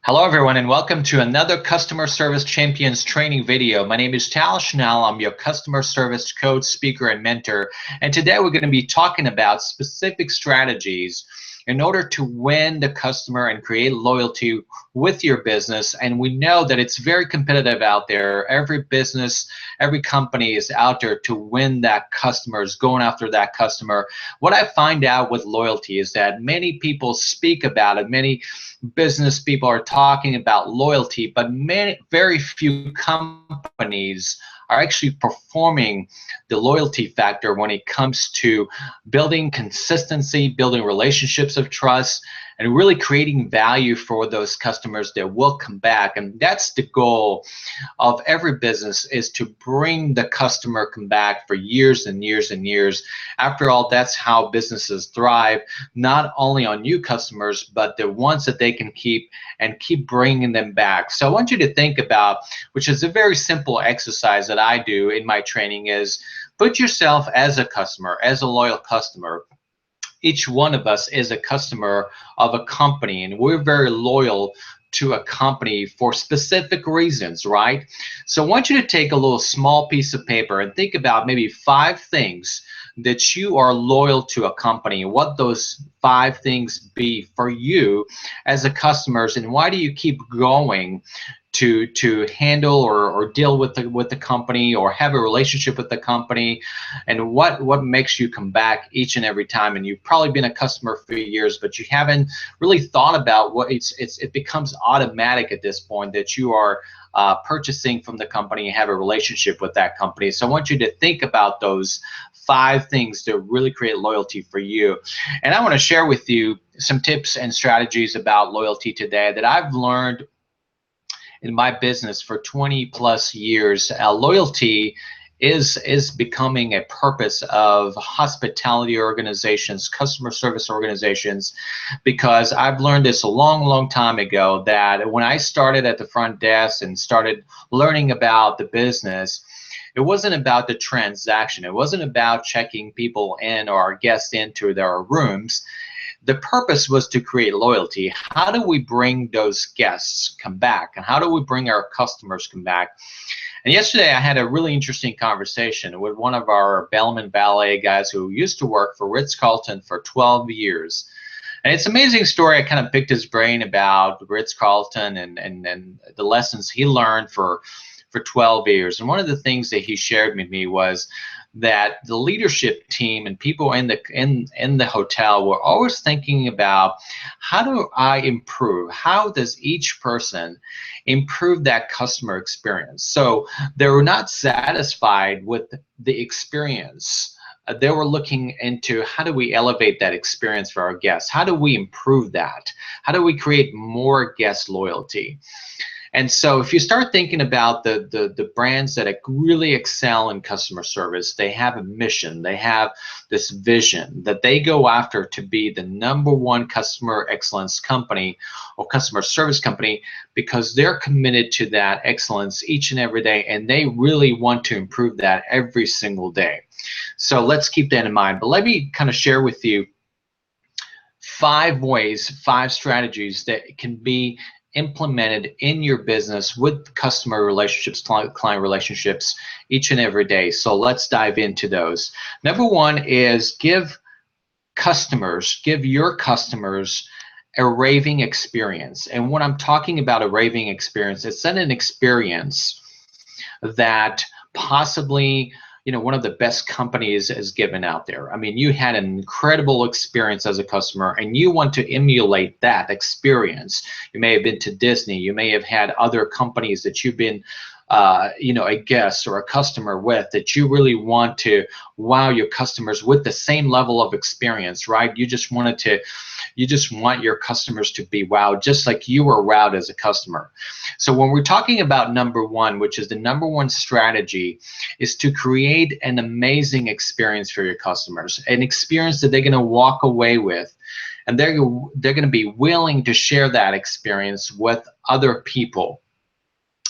Hello everyone and welcome to another Customer Service Champions training video. My name is Tal Schnell. I'm your customer service coach, speaker, and mentor. And today we're going to be talking about specific strategies in order to win the customer and create loyalty with your business. And we know that it's very competitive out there. Every business, every company is out there to win that customer, is going after that customer. What I find out with loyalty is that many people speak about it, many business people are talking about loyalty, but very few companies are actually performing the loyalty factor when it comes to building consistency, building relationships of trust, and really creating value for those customers that will come back. And that's the goal of every business, is to bring the customer come back for years and years and years. After all, that's how businesses thrive, not only on new customers, but the ones that they can keep and keep bringing them back. So I want you to think about, which is a very simple exercise that I do in my training, is put yourself as a customer, as a loyal customer. Each one of us is a customer of a company, and we're very loyal to a company for specific reasons, right? So I want you to take a little small piece of paper and think about maybe 5 things that you are loyal to a company, what those 5 things be for you as a customer, and why do you keep going to handle or deal with the company or have a relationship with the company, and what makes you come back each and every time. And you've probably been a customer for years, but you haven't really thought about what it becomes automatic at this point that you are purchasing from the company and have a relationship with that company. So I want you to think about those 5 things to really create loyalty for you. And I want to share with you some tips and strategies about loyalty today that I've learned in my business for 20 plus years. Loyalty is becoming a purpose of hospitality organizations, customer service organizations, because I've learned this a long time ago, that when I started at the front desk and started learning about the business, it wasn't about the transaction. It wasn't about checking people in or guests into their rooms. The purpose was to create loyalty. How do we bring those guests come back, and how do we bring our customers come back? And yesterday I had a really interesting conversation with one of our bellman valet guys who used to work for Ritz-Carlton for 12 years. And it's an amazing story. I kind of picked his brain about Ritz-Carlton and the lessons he learned for 12 years. And one of the things that he shared with me was that the leadership team and people in the hotel were always thinking about, how do I improve? How does each person improve that customer experience? So they were not satisfied with the experience. They were looking into, how do we elevate that experience for our guests? How do we improve that? How do we create more guest loyalty? And so if you start thinking about the brands that really excel in customer service, they have a mission, they have this vision that they go after to be the #1 customer excellence company or customer service company, because they're committed to that excellence each and every day, and they really want to improve that every single day. So let's keep that in mind. But let me kind of share with you 5 ways, 5 strategies that can be implemented in your business with customer relationships, client relationships each and every day. So let's dive into those. #1 is give your customers a raving experience. And when I'm talking about a raving experience, it's not an experience that possibly one of the best companies is given out there. I mean, you had an incredible experience as a customer and you want to emulate that experience. You may have been to Disney, you may have had other companies that you've been a guest or a customer with, that you really want to wow your customers with the same level of experience, right? You just want your customers to be wowed just like you were wowed as a customer. So when we're talking about #1, which is the #1 strategy, is to create an amazing experience for your customers, an experience that they're going to walk away with, and they're going to be willing to share that experience with other people.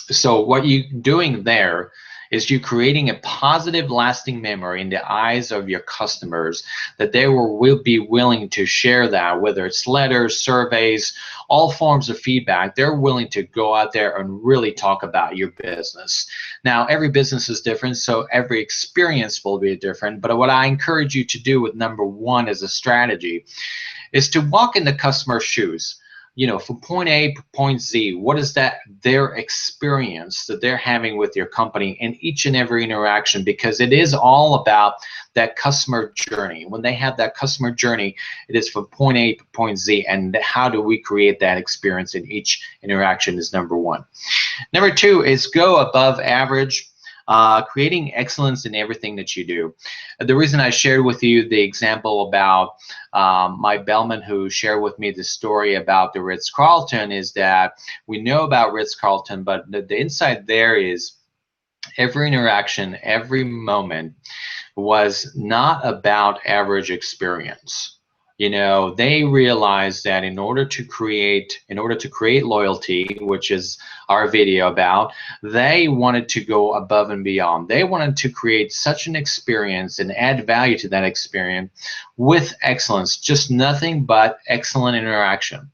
So what you're doing there is you creating a positive lasting memory in the eyes of your customers, that they will be willing to share that, whether it's letters, surveys, all forms of feedback. They're willing to go out there and really talk about your business. Now, every business is different, so every experience will be different, but what I encourage you to do with number one as a strategy is to walk in the customer's shoes. From point A to point Z, what is that their experience that they're having with your company in each and every interaction? Because it is all about that customer journey. When they have that customer journey, it is from point A to point Z, and how do we create that experience in each interaction is number one. Number two is go above average. Creating excellence in everything that you do. The reason I shared with you the example about my bellman who shared with me the story about the Ritz-Carlton is that we know about Ritz-Carlton, but the insight there is every interaction, every moment was not about average experience. They realized that in order to create loyalty, which is our video about, they wanted to go above and beyond. They wanted to create such an experience and add value to that experience with excellence, just nothing but excellent interaction.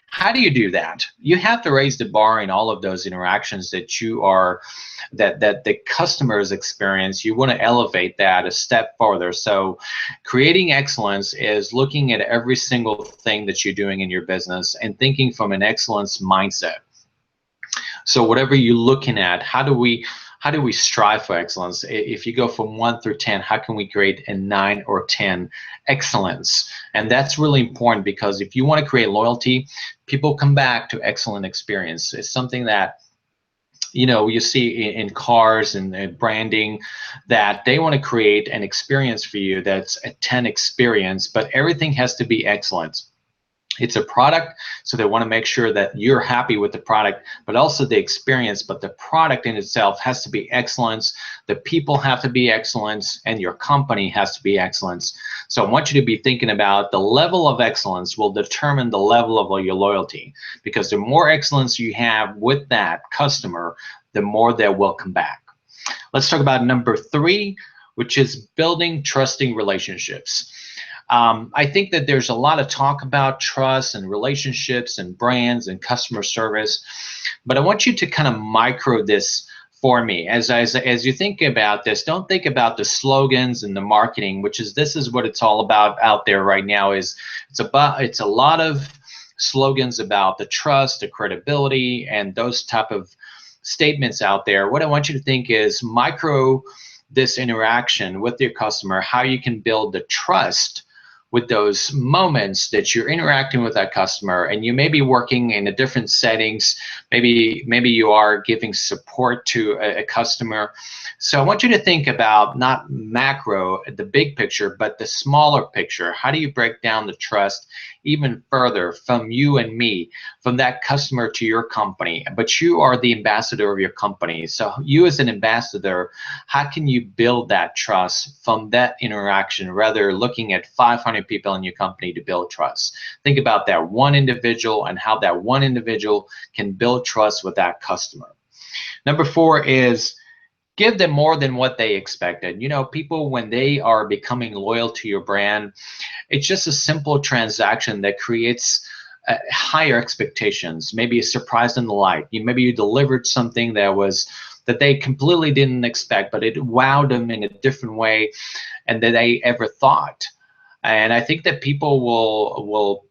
How do you do that? You have to raise the bar in all of those interactions that the customers experience. You want to elevate that a step further. So creating excellence is looking at every single thing that you're doing in your business and thinking from an excellence mindset. So whatever you're looking at, how do we strive for excellence? If you go from 1 through 10, how can we create a 9 or 10 excellence? And that's really important, because if you want to create loyalty, people come back to excellent experience. It's something that you see in cars and branding, that they want to create an experience for you that's a 10 experience, but everything has to be excellent. It's a product, so they want to make sure that you're happy with the product, but also the experience. But the product in itself has to be excellence, the people have to be excellence, and your company has to be excellence. So I want you to be thinking about the level of excellence will determine the level of your loyalty, because the more excellence you have with that customer, the more they will come back. Let's talk about number 3, which is building trusting relationships. I think that there's a lot of talk about trust and relationships and brands and customer service, but I want you to kind of micro this for me. As you think about this, don't think about the slogans and the marketing, this is what it's all about out there right now. It's a lot of slogans about the trust, the credibility, and those type of statements out there. What I want you to think is micro this interaction with your customer, how you can build the trust with those moments that you're interacting with that customer. And you may be working in a different settings. Maybe you are giving support to a customer. So I want you to think about not macro, the big picture, but the smaller picture. How do you break down the trust even further from you and me, from that customer to your company? But you are the ambassador of your company. So you as an ambassador, how can you build that trust from that interaction, rather looking at 500 people in your company to build trust? Think about that one individual and how that one individual can build trust with that customer. Number 4 is give them more than what they expected. People, when they are becoming loyal to your brand, it's just a simple transaction that creates higher expectations, maybe a surprise and delight. Maybe you delivered something that they completely didn't expect, but it wowed them in a different way and than they ever thought. And I think that people will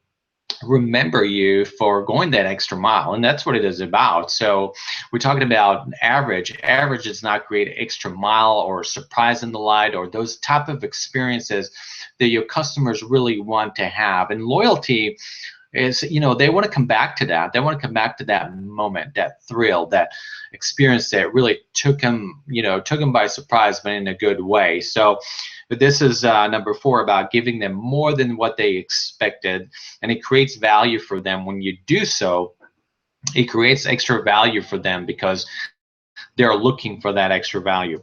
remember you for going that extra mile, and that's what it is about. So we're talking about average. Average is not create extra mile or surprise and delight or those type of experiences that your customers really want to have. And loyalty is, they want to come back to that. They want to come back to that moment, that thrill, that experience that really took them by surprise, but in a good way. So but this is number 4, about giving them more than what they expected, and it creates value for them. When you do so, it creates extra value for them because they're looking for that extra value.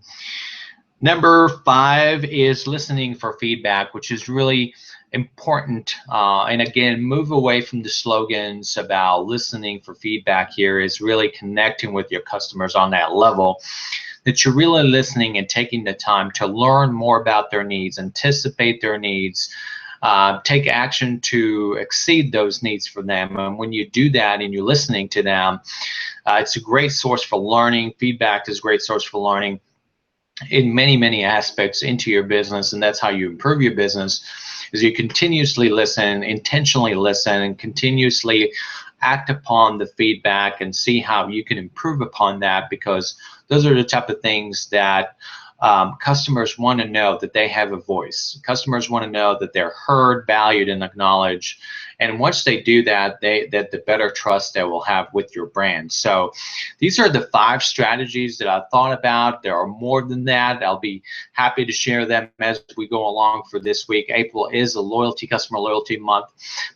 Number 5 is listening for feedback, which is really important. And again, move away from the slogans about listening for feedback. Here is really connecting with your customers on that level. that you're really listening and taking the time to learn more about their needs, anticipate their needs, take action to exceed those needs for them. And when you do that and you're listening to them, it's a great source for learning. Feedback is a great source for learning in many aspects into your business, and that's how you improve your business, is you continuously listen, intentionally listen, and continuously act upon the feedback and see how you can improve upon that, because those are the type of things that customers want to know, that they have a voice. Customers want to know that they're heard, valued, and acknowledged. And once they do that, that the better trust they will have with your brand. So these are the 5 strategies that I've thought about. There are more than that. I'll be happy to share them as we go along for this week. April is a customer loyalty month,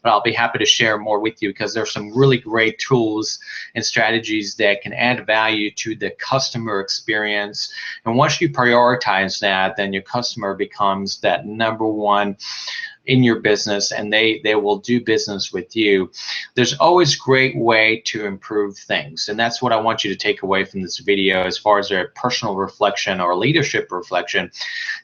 but I'll be happy to share more with you, because there's some really great tools and strategies that can add value to the customer experience. And once you prioritize that, then your customer becomes that #1 in your business, and they will do business with you. There's always great way to improve things, and that's what I want you to take away from this video as far as a personal reflection or leadership reflection,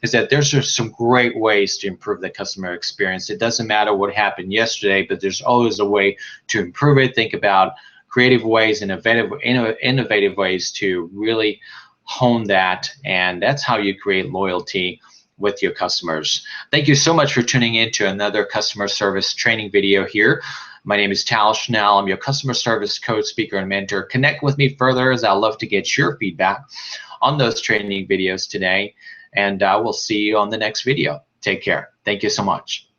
is that there's just some great ways to improve the customer experience. It doesn't matter what happened yesterday, but there's always a way to improve it. Think about creative ways, innovative ways to really hone that, and that's how you create loyalty with your customers. Thank you so much for tuning in to another customer service training video here. My name is Tal Schnell. I'm your customer service coach, speaker, and mentor. Connect with me further, as I love to get your feedback on those training videos today, and I will see you on the next video. Take care. Thank you so much.